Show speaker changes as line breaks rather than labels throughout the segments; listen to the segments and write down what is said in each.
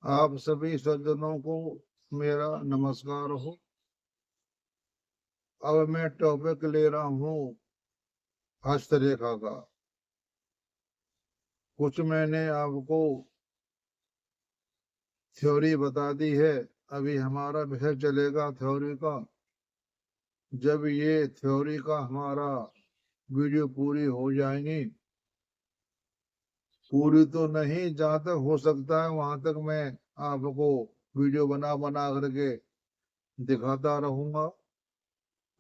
आप सभी सज्जनों को मेरा नमस्कार हो। अब मैं टॉपिक ले रहा हूँ हस्तरेखा का। कुछ मैंने आपको थ्योरी बता दी है, अभी हमारा विषय चलेगा थ्योरी का। जब ये थ्योरी का हमारा वीडियो पूरी हो जाएंगी, पूरी तो नहीं, जहाँ तक हो सकता है वहां तक मैं आपको वीडियो बना बना करके दिखाता रहूंगा।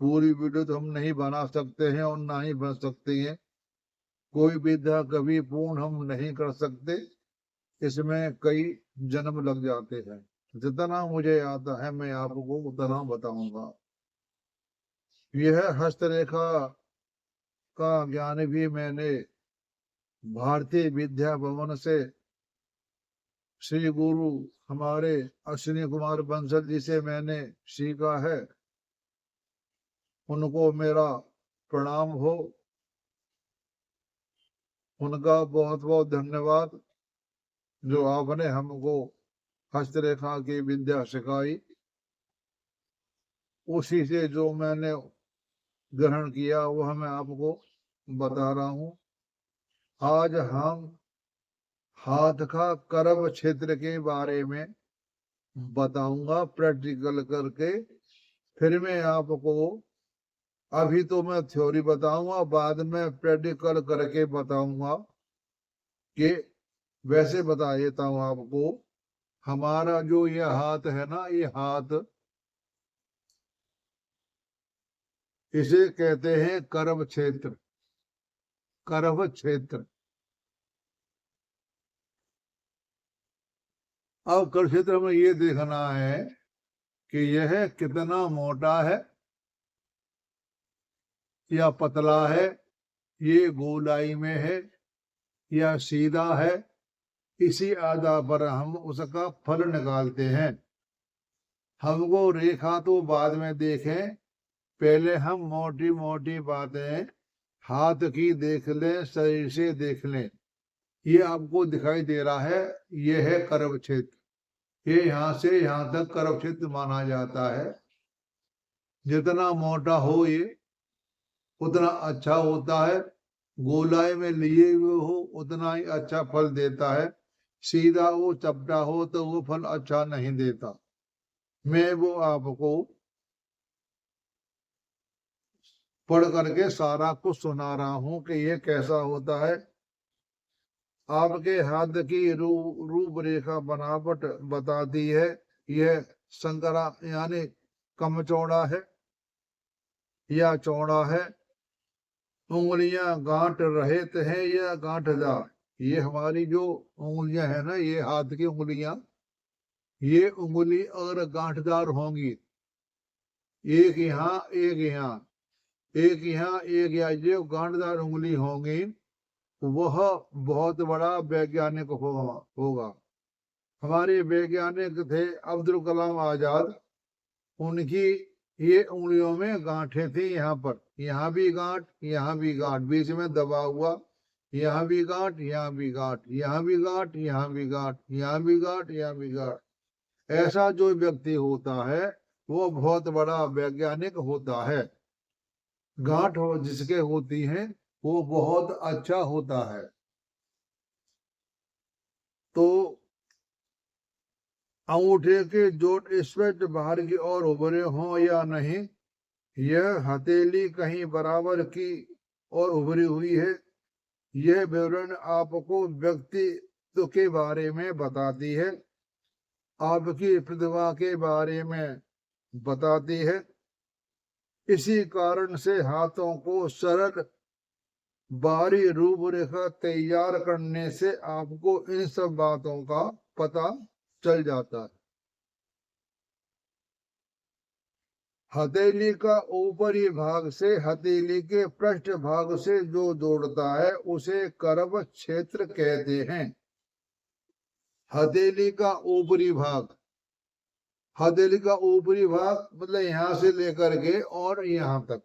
पूरी वीडियो तो हम नहीं बना सकते हैं और ना ही बन सकती हैं। कोई विद्या कभी पूर्ण हम नहीं कर सकते, इसमें कई जन्म लग जाते हैं। जितना मुझे आता है मैं आपको उतना बताऊंगा। यह हस्तरेखा का ज्ञान भी मैंने भारतीय विद्या भवन से श्री गुरु हमारे अश्विनी कुमार बंसल जी से मैंने सीखा है। उनको मेरा प्रणाम हो, उनका बहुत बहुत धन्यवाद जो आपने हमको हस्तरेखा की विद्या सिखाई। उसी से जो मैंने ग्रहण किया वह मैं आपको बता रहा हूँ। आज हम हाथ का कर्म क्षेत्र के बारे में बताऊंगा प्रैक्टिकल करके। फिर मैं आपको, अभी तो मैं थ्योरी बताऊंगा, बाद में प्रैक्टिकल करके बताऊंगा कि वैसे बता देता हूँ आपको। हमारा जो ये हाथ है ना, ये हाथ, इसे कहते हैं कर्म क्षेत्र। कर्म क्षेत्र। अब कर्म क्षेत्र में ये देखना है कि यह कितना मोटा है या पतला है, ये गोलाई में है या सीधा है। इसी आधार पर हम उसका फल निकालते हैं। हमको रेखा तो बाद में देखें, पहले हम मोटी मोटी बातें हाथ की देख लें, शरीर से देख लें। ये आपको दिखाई दे रहा है, ये है कर्म क्षेत्र। ये यहाँ से यहाँ तक कर्म क्षेत्र माना जाता है। जितना मोटा हो ये उतना अच्छा होता है। गोलाई में लिए हुए हो उतना ही अच्छा फल देता है। सीधा हो चपटा हो तो वो फल अच्छा नहीं देता। मैं वो आपको पढ़ करके सारा कुछ सुना रहा हूं कि ये कैसा होता है। आपके हाथ की रूपरेखा बनावट बताती है। यह संकरा यानी कम चौड़ा है या चौड़ा है। उंगलियां गांठ रहित है या गांठदार। ये हमारी जो उंगलियां है ना, ये हाथ की उंगलियां, ये उंगली अगर गांठदार होंगी, एक यहाँ एक यहाँ, एक यहाँ एक यहाँ, जो गांठदार उंगली होंगी वह बहुत बड़ा वैज्ञानिक होगा। हमारे वैज्ञानिक थे अब्दुल कलाम आजाद। उनकी ये उंगलियों में गांठें थी, यहाँ पर, यहाँ भी गांठ, यहाँ भी गांठ, बीच में दबा हुआ, यहाँ भी गांठ, यहाँ भी गांठ, यहाँ भी गांठ, यहाँ भी गांठ, यहाँ भी गांठ, यहाँ भी गांठ। ऐसा जो व्यक्ति होता है वो बहुत बड़ा वैज्ञानिक होता है। गांठ जिसके होती है वो बहुत अच्छा होता है। तो अंगूठे के जोड़ स्पष्ट बाहर की ओर उभरे हों या नहीं, यह हथेली कहीं बराबर की और उभरी हुई है, यह विवरण आपको व्यक्तित्व के बारे में बताती है, आपकी प्रतिभा के बारे में बताती है। इसी कारण से हाथों को सरल बारी रूपरेखा तैयार करने से आपको इन सब बातों का पता चल जाता है। हथेली का ऊपरी भाग से हथेली के पृष्ठ भाग से जो जोड़ता है उसे कर्म क्षेत्र कहते हैं। हथेली का ऊपरी भाग, हथेली का ऊपरी भाग मतलब यहां से लेकर के और यहां तक,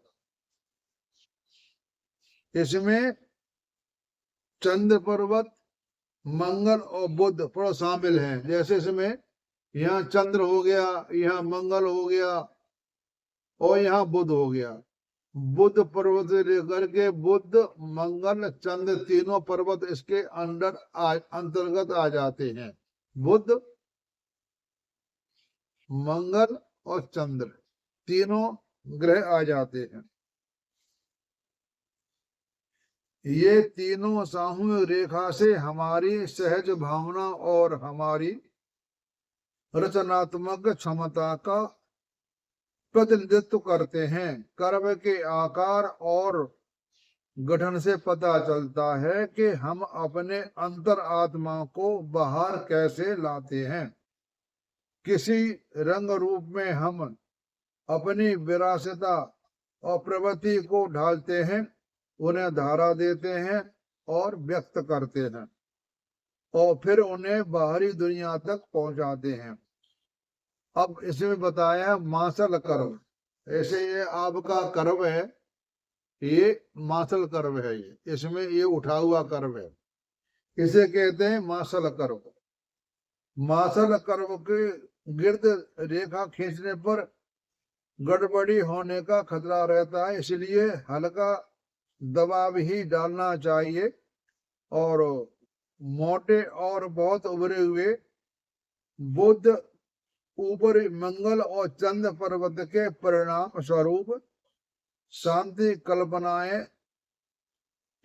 इसमें चंद्र पर्वत मंगल और बुध पर शामिल हैं। जैसे इसमें यहाँ चंद्र हो गया, यहाँ मंगल हो गया और यहाँ बुध हो गया। बुध पर्वत से लेकर के बुध, मंगल, चंद्र तीनों पर्वत इसके अंतर्गत आ जाते हैं। बुध, मंगल और चंद्र तीनों ग्रह आ जाते हैं। ये तीनों सामूहिक रेखा से हमारी सहज भावना और हमारी रचनात्मक क्षमता का प्रतिनिधित्व करते हैं। कर्म के आकार और गठन से पता चलता है कि हम अपने अंतर आत्मा को बाहर कैसे लाते हैं। किसी रंग रूप में हम अपनी विरासता और प्रवृत्ति को ढालते हैं, उन्हें धारा देते हैं और व्यक्त करते हैं और फिर उन्हें बाहरी दुनिया तक पहुंचाते हैं। अब इसमें बताया मासल कर्म। ऐसे ये आपका कर्म है, ये मासल कर्म है, ये इसमें ये उठा हुआ कर्म है, इसे कहते हैं मासल कर्म। मासल कर्म के गिर्द रेखा खींचने पर गड़बड़ी होने का खतरा रहता है, इसलिए हल्का दबाव ही डालना चाहिए और मोटे और बहुत उभरे हुए बुध, ऊपरी मंगल और चंद्र पर्वत के परिणाम स्वरूप शांति कल्पनाएं,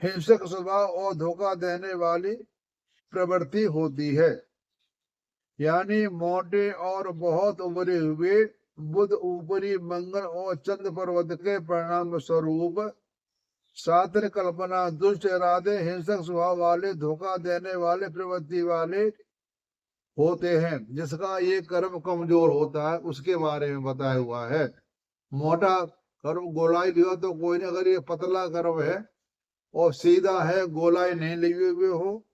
हिंसक स्वभाव और धोखा देने वाली प्रवृत्ति होती है। यानी मोटे और बहुत उभरे हुए बुध, ऊपरी मंगल और चंद्र पर्वत के परिणाम स्वरूप शातिर कल्पना, दुष्ट इरादे, हिंसक स्वभाव वाले, धोखा देने वाले प्रवृत्ति वाले होते हैं। जिसका ये कर्म कमजोर होता है उसके बारे में बताया हुआ है। मोटा कर्म गोलाई लियो तो कोई नहीं, अगर ये पतला कर्म है और सीधा है, गोलाई नहीं लिए हुए हो,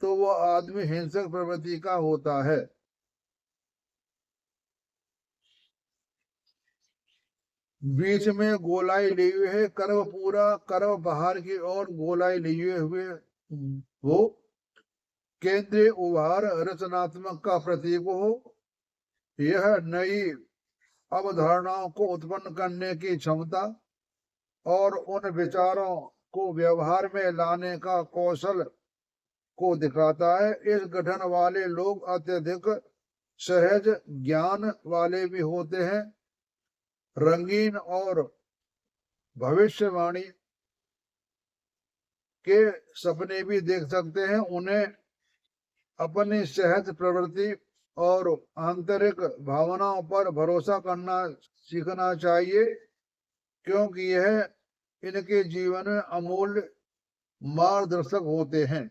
तो वो आदमी हिंसक प्रवृत्ति का होता है। बीच में गोलाई लिए हुए है कर्म, पूरा कर्म बाहर की ओर गोलाई लिए हुए वो केंद्रीय उभार रचनात्मक का प्रतीक हो। यह नई अवधारणाओं को उत्पन्न करने की क्षमता और उन विचारों को व्यवहार में लाने का कौशल को दिखाता है। इस गठन वाले लोग अत्यधिक सहज ज्ञान वाले भी होते हैं, रंगीन और भविष्यवाणी के सपने भी देख सकते हैं। उन्हें अपनी सहज प्रवृत्ति और आंतरिक भावनाओं पर भरोसा करना सीखना चाहिए, क्योंकि यह इनके जीवन में अमूल्य मार्गदर्शक होते हैं।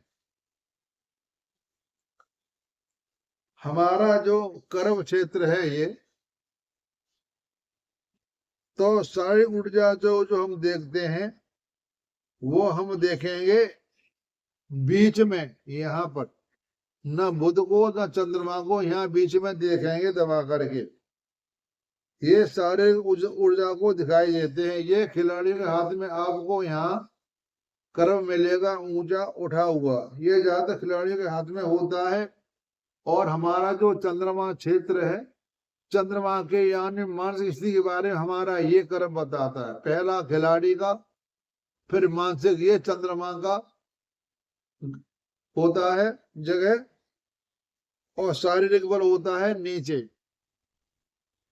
हमारा जो कर्म क्षेत्र है ये, तो सारी ऊर्जा जो हम देखते हैं वो हम देखेंगे बीच में, यहाँ पर न बुध को न चंद्रमा को, यहाँ बीच में देखेंगे दबा करके। ये सारे ऊर्जा को दिखाई देते हैं। ये खिलाड़ी के हाथ में आपको यहाँ कर्म मिलेगा ऊंचा उठा हुआ, ये ज्यादा खिलाड़ियों के हाथ में होता है। और हमारा जो चंद्रमा क्षेत्र है, चंद्रमा के यानी मानसिक स्थिति के बारे में हमारा ये कर्म बताता है। पहला खिलाड़ी का, फिर मानसिक ये चंद्रमा का होता है जगह, और शारीरिक बल होता है नीचे।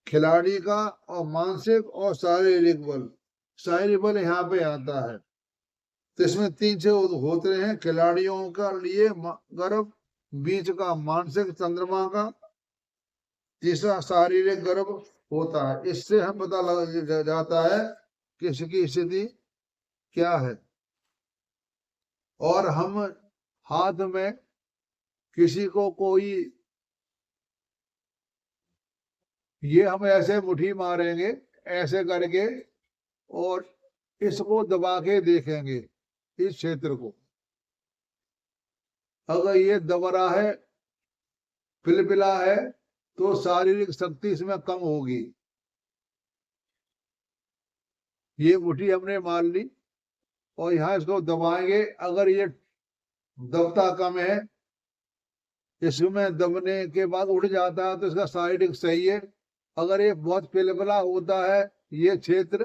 खिलाड़ी का और मानसिक और शारीरिक बल, शारीरिक बल यहाँ पे आता है। तो इसमें तीन से होते हैं। खिलाड़ियों का लिए गर्भ, बीच का मानसिक चंद्रमा का, तीसरा शारीरिक गर्भ होता है। इससे हम पता लग जाता है कि इसकी स्थिति क्या है। और हम हाथ में किसी को कोई, ये हम ऐसे मुट्ठी मारेंगे ऐसे करके और इसको दबा के देखेंगे इस क्षेत्र को। अगर ये दब रहा है, पिलपिला है, तो शारीरिक शक्ति इसमें कम होगी। ये मुट्ठी हमने मार ली और यहाँ इसको दबाएंगे, अगर ये दबता कम है इसमें दबने के बाद उड़ जाता है तो इसका शारीरिक सही है। अगर ये बहुत पिलपिला होता है, ये क्षेत्र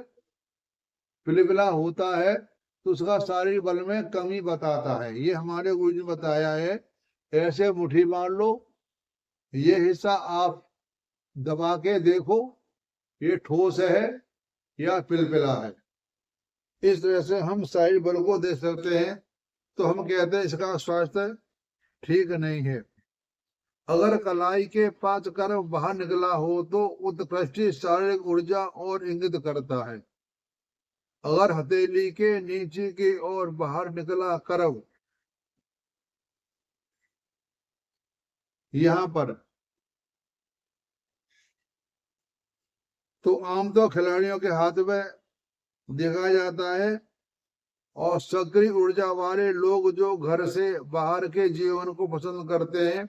पिलपिला होता है तो उसका शारीरिक बल में कमी बताता है। ये हमारे गुरु जी ने बताया है। ऐसे मुट्ठी मार लो, ये हिस्सा आप दबा के देखो ये ठोस है या पिलपिला है। इस तरह से हम शारीरिक बल को देख सकते हैं। तो हम कहते हैं इसका स्वास्थ्य ठीक नहीं है। अगर कलाई के पांच कर्व बाहर निकला हो तो उत्कृष्ट शारीरिक ऊर्जा और इंगित करता है। अगर हथेली के नीचे की ओर बाहर निकला कर्व यहाँ पर, तो आमतौर खिलाड़ियों के हाथ में देखा जाता है। और सक्रिय ऊर्जा वाले लोग जो घर से बाहर के जीवन को पसंद करते हैं,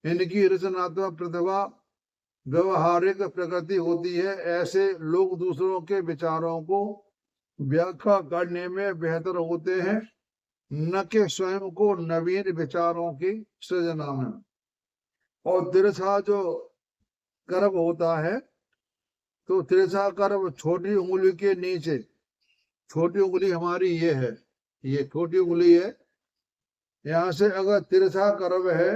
इनकी रचनात्मक प्रतिभा व्यवहारिक प्रकृति होती है। ऐसे लोग दूसरों के विचारों को व्याख्या करने में बेहतर होते हैं, न कि स्वयं को नवीन विचारों की सृजना में। और तिरछा जो कर्व होता है, तो तिरछा कर्व छोटी उंगली के नीचे, छोटी उंगली हमारी ये है, ये छोटी उंगली है, यहाँ से अगर तिरछा कर्व है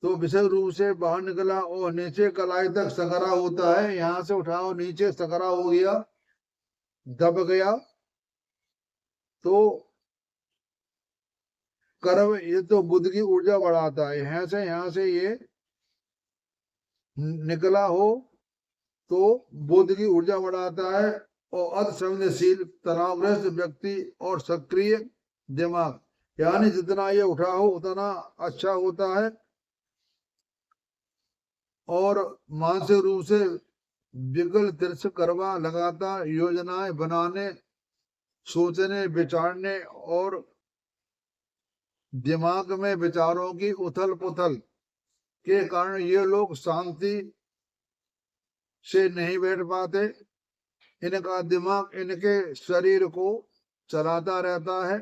तो विशेष रूप से बाहर निकला और नीचे कलाई तक सकरा होता है। यहाँ से उठाओ, नीचे सकरा हो गया, दब गया, तो कर्व ये तो बुद्ध की ऊर्जा बढ़ाता है। यहाँ से ये निकला हो तो बुद्ध की ऊर्जा बढ़ाता है। और अति संवेदनशील, तनावग्रस्त व्यक्ति और सक्रिय दिमाग, यानी जितना ये उठा हो उतना अच्छा होता है। और मानसिक रूप से विकल तिरछ करवा लगातार योजनाएं बनाने, सोचने, विचारने और दिमाग में विचारों की उथल पुथल के कारण ये लोग शांति से नहीं बैठ पाते। इनका दिमाग इनके शरीर को चलाता रहता है।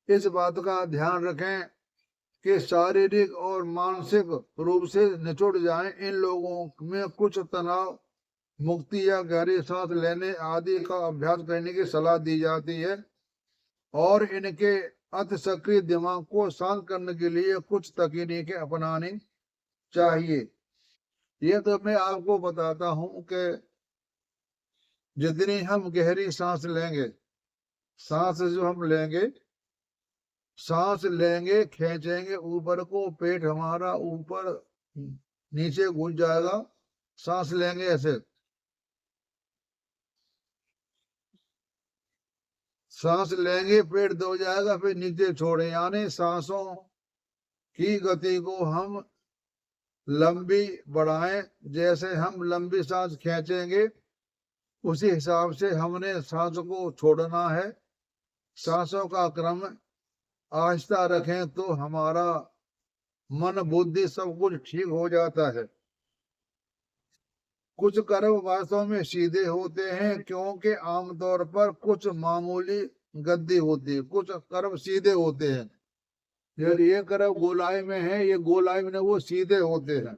इस बात का ध्यान रखें कि शारीरिक और मानसिक रूप से निचुड़ जाएं। इन लोगों में कुछ तनाव मुक्ति या गहरी सांस लेने आदि का अभ्यास करने की सलाह दी जाती है। और इनके अति सक्रिय दिमाग को शांत करने के लिए कुछ तकनीकें अपनानी चाहिए। ये तो मैं आपको बताता हूं कि जितनी हम गहरी सांस लेंगे, सांस जो हम लेंगे, सांस लेंगे, खींचेंगे ऊपर को, पेट हमारा ऊपर नीचे घुस जाएगा। सांस लेंगे ऐसे, सांस लेंगे, पेट दब जाएगा, फिर नीचे छोड़े, यानी सांसों की गति को हम लंबी बढ़ाएं। जैसे हम लंबी सांस खींचेंगे उसी हिसाब से हमने सांस को छोड़ना है। सांसों का क्रम आहिस्ता रखें तो हमारा मन बुद्धि सब कुछ ठीक हो जाता है। कुछ कर्म वास्तव में सीधे होते हैं, क्योंकि आमतौर पर कुछ मामूली गद्दी होती है। कुछ कर्म सीधे होते हैं, यदि ये कर्म गोलाई में है, ये गोलाई में वो सीधे होते हैं।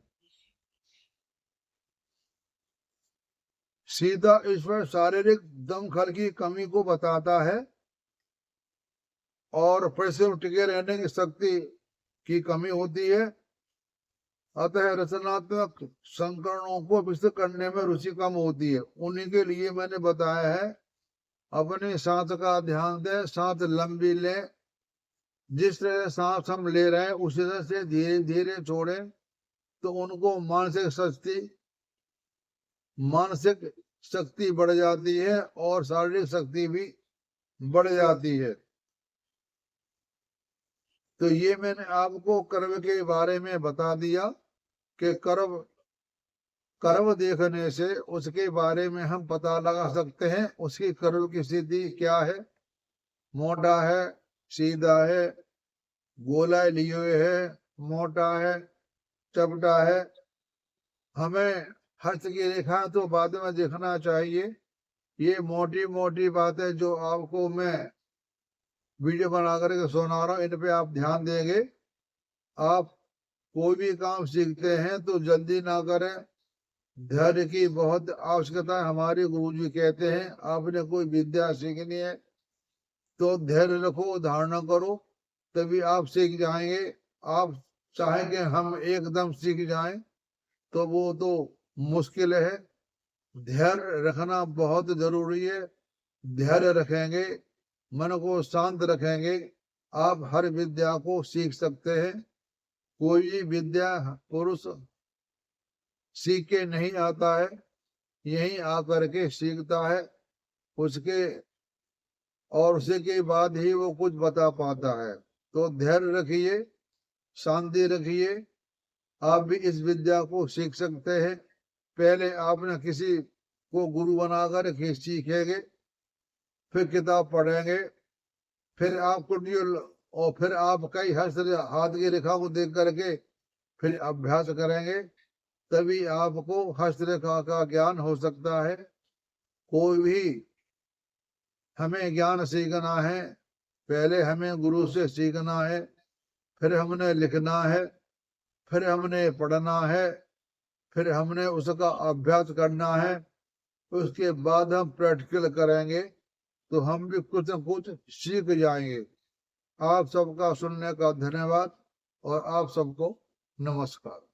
सीधा ईश्वर शारीरिक दमखल की कमी को बताता है और परिश्रम टिके रहने की शक्ति की कमी होती है। अतः रचनात्मक संकरणों को विकसित करने में रुचि कम होती है। उन्हीं के लिए मैंने बताया है अपनी सांस का ध्यान दें, सांस लंबी लें। जिस तरह सांस हम ले रहे हैं उसी तरह से धीरे धीरे छोड़ें, तो उनको मानसिक शक्ति बढ़ जाती है और शारीरिक शक्ति भी बढ़ जाती है। तो ये मैंने आपको कर्म के बारे में बता दिया कि कर्म देखने से उसके बारे में हम पता लगा सकते हैं उसकी कर्म की स्थिति क्या है। मोटा है, सीधा है, गोलाई लिए हुए है, मोटा है, चपटा है। हमें हस्त की रेखा तो बाद में देखना चाहिए। ये मोटी मोटी बातें जो आपको मैं वीडियो बना करके सुना रहा हूँ, इन पे आप ध्यान देंगे, आप कोई भी काम सीखते हैं तो जल्दी ना करें, धैर्य की बहुत आवश्यकता है। हमारे गुरुजी कहते हैं आपने कोई विद्या सीखनी है तो धैर्य रखो, धारणा करो, तभी आप सीख जाएंगे। आप चाहें कि हम एकदम सीख जाएं तो वो तो मुश्किल है। धैर्य रखना बहुत जरूरी है। धैर्य रखेंगे, मन को शांत रखेंगे, आप हर विद्या को सीख सकते हैं। कोई भी विद्या पुरुष सीख के नहीं आता है, यहीं आकर के सीखता है। उसके और उसी के बाद ही वो कुछ बता पाता है। तो धैर्य रखिए, शांति रखिए, आप भी इस विद्या को सीख सकते हैं। पहले आपने किसी को गुरु बनाकर के सीखेंगे, फिर किताब पढ़ेंगे, फिर आप और फिर आप कई हाथ की रेखा को देख करके फिर अभ्यास करेंगे, तभी आपको हस्तरेखा का ज्ञान हो सकता है। कोई भी हमें ज्ञान सीखना है, पहले हमें गुरु से सीखना है, फिर हमने लिखना है, फिर हमने पढ़ना है, फिर हमने उसका अभ्यास करना है। उसके बाद हम प्रैक्टिकल करेंगे तो हम भी कुछ न कुछ सीख जाएंगे। आप सबका सुनने का धन्यवाद और आप सबको नमस्कार।